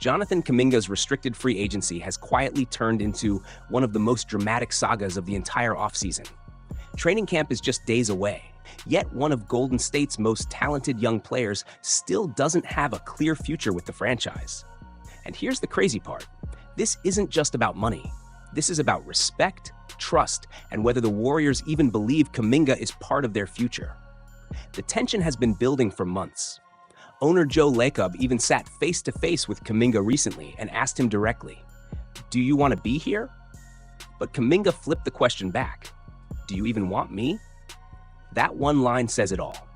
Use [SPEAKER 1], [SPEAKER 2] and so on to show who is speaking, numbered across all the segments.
[SPEAKER 1] Jonathan Kuminga's restricted free agency has quietly turned into one of the most dramatic sagas of the entire offseason. Training camp is just days away, yet one of Golden State's most talented young players still doesn't have a clear future with the franchise. And here's the crazy part. This isn't just about money. This is about respect, trust, and whether the Warriors even believe Kuminga is part of their future. The tension has been building for months. Owner Joe Lacob even sat face-to-face with Kaminga recently and asked him directly, "Do you want to be here?" But Kaminga flipped the question back, "Do you even want me?" That one line says it all.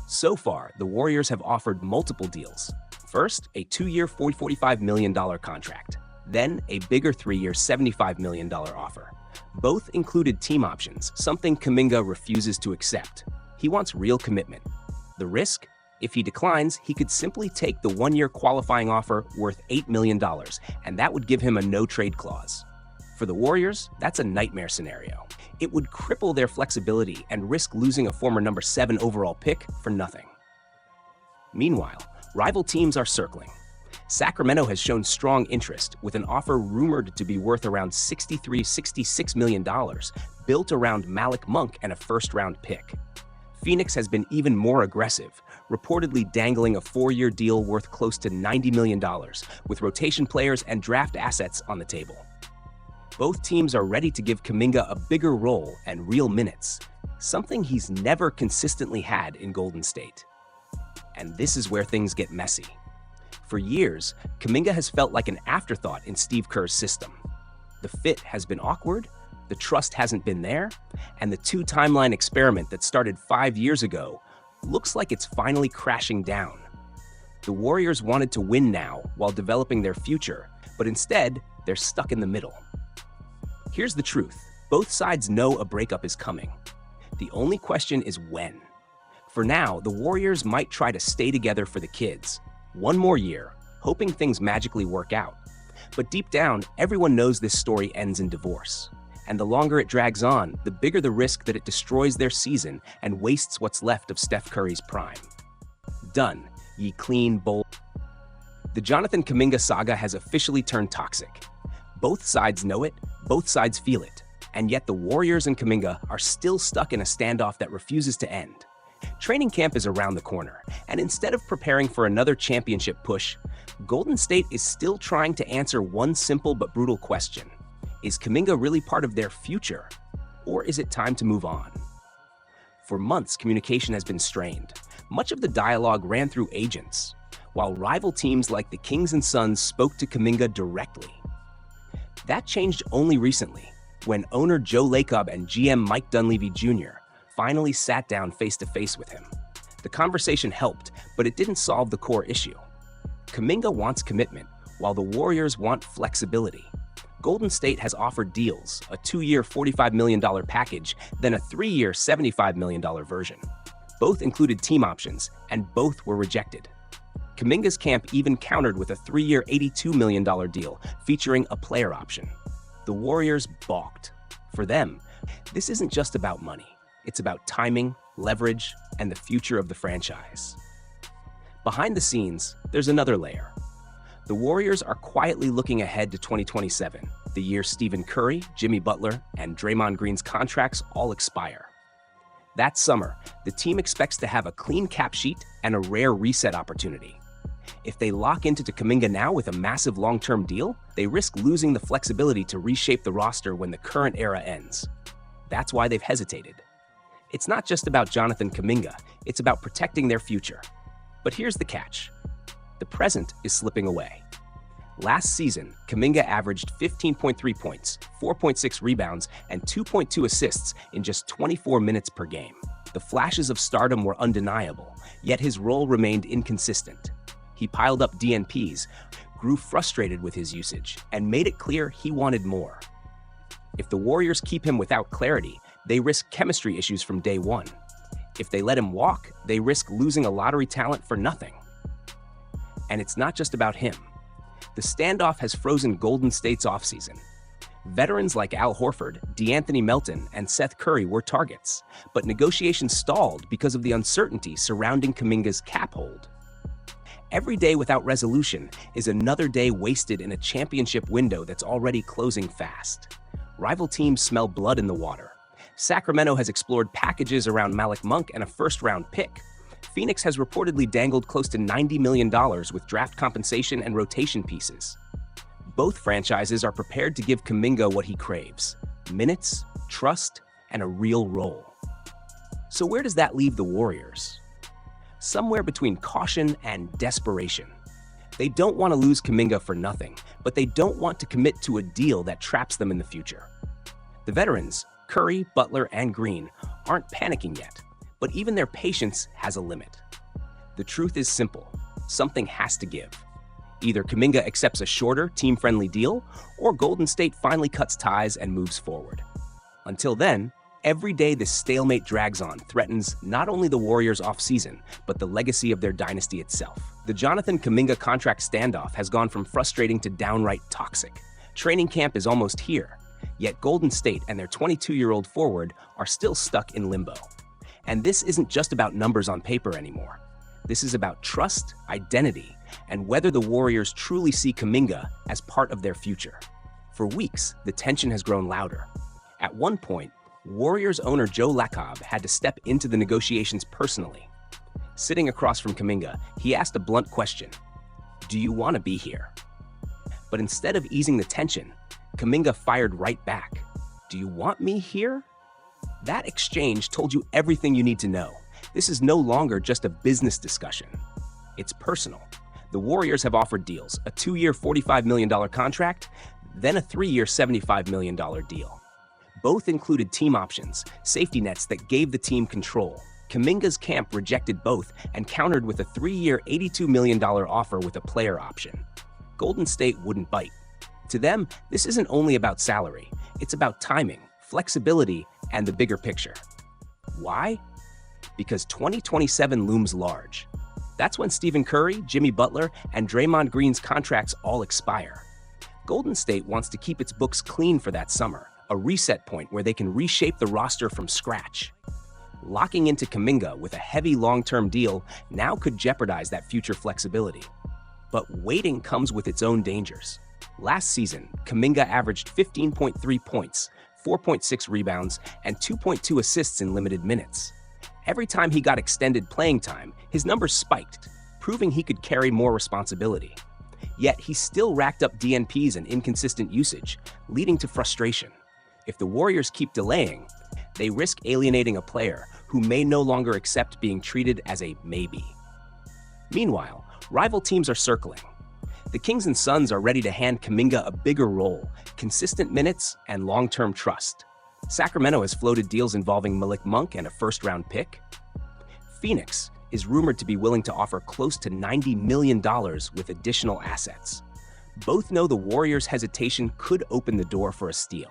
[SPEAKER 1] So far, the Warriors have offered multiple deals. First, a 2-year $45 million contract. Then, a bigger 3-year $75 million offer. Both included team options, something Kaminga refuses to accept. He wants real commitment. The risk? If he declines, he could simply take the 1-year qualifying offer worth $8 million, and that would give him a no-trade clause. For the Warriors, that's a nightmare scenario. It would cripple their flexibility and risk losing a former number 7 overall pick for nothing. Meanwhile, rival teams are circling. Sacramento has shown strong interest, with an offer rumored to be worth around $66 million, built around Malik Monk and a first-round pick. Phoenix has been even more aggressive, reportedly dangling a 4-year deal worth close to $90 million, with rotation players and draft assets on the table. Both teams are ready to give Kuminga a bigger role and real minutes, something he's never consistently had in Golden State. And this is where things get messy. For years, Kuminga has felt like an afterthought in Steve Kerr's system. The fit has been awkward, the trust hasn't been there, and the 2-timeline experiment that started 5 years ago looks like it's finally crashing down. The Warriors wanted to win now while developing their future, but instead, they're stuck in the middle. Here's the truth. Both sides know a breakup is coming. The only question is when. For now, the Warriors might try to stay together for the kids. One more year, hoping things magically work out. But deep down, everyone knows this story ends in divorce. And the longer it drags on, the bigger the risk that it destroys their season and wastes what's left of Steph Curry's prime. Done, ye clean, bold. The Jonathan Kuminga saga has officially turned toxic. Both sides know it, both sides feel it, and yet the Warriors and Kuminga are still stuck in a standoff that refuses to end. Training camp is around the corner, and instead of preparing for another championship push, Golden State is still trying to answer one simple but brutal question. Is Kuminga really part of their future, or is it time to move on? For months, communication has been strained. Much of the dialogue ran through agents, while rival teams like the Kings and Suns spoke to Kuminga directly. That changed only recently, when owner Joe Lacob and GM Mike Dunleavy Jr. finally sat down face-to-face with him. The conversation helped, but it didn't solve the core issue. Kuminga wants commitment, while the Warriors want flexibility. Golden State has offered deals, a 2-year $45 million package, then a 3-year $75 million version. Both included team options, and both were rejected. Kuminga's camp even countered with a 3-year $82 million deal featuring a player option. The Warriors balked. For them, this isn't just about money. It's about timing, leverage, and the future of the franchise. Behind the scenes, there's another layer. The Warriors are quietly looking ahead to 2027, the year Stephen Curry, Jimmy Butler, and Draymond Green's contracts all expire. That summer, the team expects to have a clean cap sheet and a rare reset opportunity. If they lock into Kuminga now with a massive long-term deal, they risk losing the flexibility to reshape the roster when the current era ends. That's why they've hesitated. It's not just about Jonathan Kuminga, it's about protecting their future. But here's the catch. The present is slipping away. Last season, Kuminga averaged 15.3 points, 4.6 rebounds, and 2.2 assists in just 24 minutes per game. The flashes of stardom were undeniable, yet his role remained inconsistent. He piled up DNPs, grew frustrated with his usage, and made it clear he wanted more. If the Warriors keep him without clarity, they risk chemistry issues from day one. If they let him walk, they risk losing a lottery talent for nothing. And it's not just about him. The standoff has frozen Golden State's offseason. Veterans like Al Horford, DeAnthony Melton, and Seth Curry were targets, but negotiations stalled because of the uncertainty surrounding Kuminga's cap hold. Every day without resolution is another day wasted in a championship window that's already closing fast. Rival teams smell blood in the water. Sacramento has explored packages around Malik Monk and a first-round pick. Phoenix has reportedly dangled close to $90 million with draft compensation and rotation pieces. Both franchises are prepared to give Kuminga what he craves: minutes, trust, and a real role. So where does that leave the Warriors? Somewhere between caution and desperation. They don't want to lose Kuminga for nothing, but they don't want to commit to a deal that traps them in the future. The veterans, Curry, Butler, and Green, aren't panicking yet, but even their patience has a limit. The truth is simple: something has to give. Either Kuminga accepts a shorter, team-friendly deal, or Golden State finally cuts ties and moves forward. Until then, every day this stalemate drags on threatens not only the Warriors' offseason, but the legacy of their dynasty itself. The Jonathan Kuminga contract standoff has gone from frustrating to downright toxic. Training camp is almost here, yet Golden State and their 22-year-old forward are still stuck in limbo. And this isn't just about numbers on paper anymore. This is about trust, identity, and whether the Warriors truly see Kuminga as part of their future. For weeks, the tension has grown louder. At one point, Warriors owner Joe Lacob had to step into the negotiations personally. Sitting across from Kuminga, he asked a blunt question: "Do you want to be here?" But instead of easing the tension, Kuminga fired right back: "Do you want me here?" That exchange told you everything you need to know. This is no longer just a business discussion. It's personal. The Warriors have offered deals: a 2-year $45 million contract, then a 3-year $75 million deal. Both included team options, safety nets that gave the team control. Kuminga's camp rejected both and countered with a 3-year $82 million offer with a player option. Golden State wouldn't bite. To them, this isn't only about salary. It's about timing, flexibility, and the bigger picture. Why? Because 2027 looms large. That's when Stephen Curry, Jimmy Butler, and Draymond Green's contracts all expire. Golden State wants to keep its books clean for that summer, a reset point where they can reshape the roster from scratch. Locking into Kuminga with a heavy long-term deal now could jeopardize that future flexibility. But waiting comes with its own dangers. Last season, Kuminga averaged 15.3 points, 4.6 rebounds, and 2.2 assists in limited minutes. Every time he got extended playing time, his numbers spiked, proving he could carry more responsibility. Yet he still racked up DNPs and inconsistent usage, leading to frustration. If the Warriors keep delaying, they risk alienating a player who may no longer accept being treated as a maybe. Meanwhile, rival teams are circling. The Kings and Suns are ready to hand Kuminga a bigger role, consistent minutes, and long-term trust. Sacramento has floated deals involving Malik Monk and a first-round pick. Phoenix is rumored to be willing to offer close to $90 million with additional assets. Both know the Warriors' hesitation could open the door for a steal.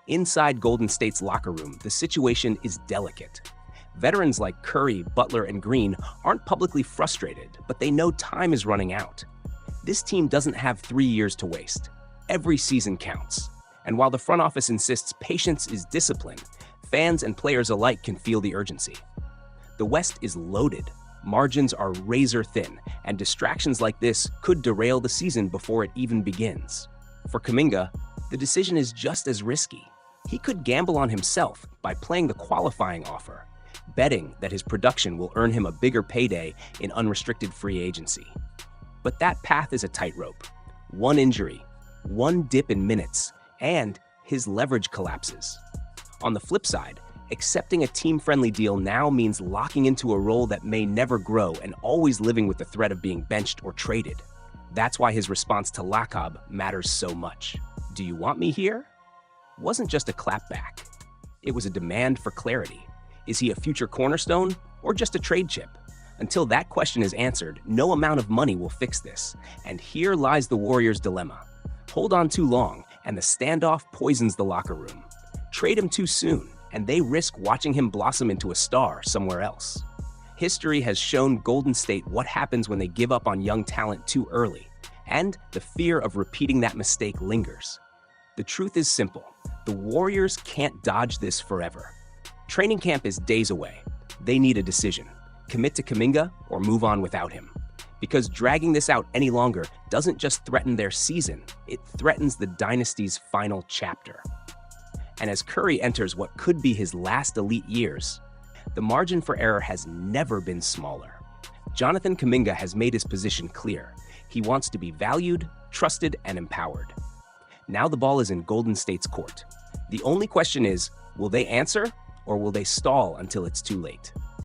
[SPEAKER 1] Inside Golden State's locker room, the situation is delicate. Veterans like Curry, Butler, and Green aren't publicly frustrated, but they know time is running out. This team doesn't have 3 years to waste. Every season counts. And while the front office insists patience is discipline, fans and players alike can feel the urgency. The West is loaded, margins are razor thin, and distractions like this could derail the season before it even begins. For Kuminga, the decision is just as risky. He could gamble on himself by playing the qualifying offer, betting that his production will earn him a bigger payday in unrestricted free agency. But that path is a tightrope. One injury, one dip in minutes, and his leverage collapses. On the flip side, accepting a team-friendly deal now means locking into a role that may never grow and always living with the threat of being benched or traded. That's why his response to Lacob matters so much. "Do you want me here?" wasn't just a clapback. It was a demand for clarity. Is he a future cornerstone or just a trade chip? Until that question is answered, no amount of money will fix this. And here lies the Warriors' dilemma. Hold on too long, and the standoff poisons the locker room. Trade him too soon, and they risk watching him blossom into a star somewhere else. History has shown Golden State what happens when they give up on young talent too early, and the fear of repeating that mistake lingers. The truth is simple: the Warriors can't dodge this forever. Training camp is days away. They need a decision: commit to Kuminga or move on without him. Because dragging this out any longer doesn't just threaten their season, it threatens the dynasty's final chapter. And as Curry enters what could be his last elite years, the margin for error has never been smaller. Jonathan Kuminga has made his position clear. He wants to be valued, trusted, and empowered. Now the ball is in Golden State's court. The only question is, will they answer or will they stall until it's too late?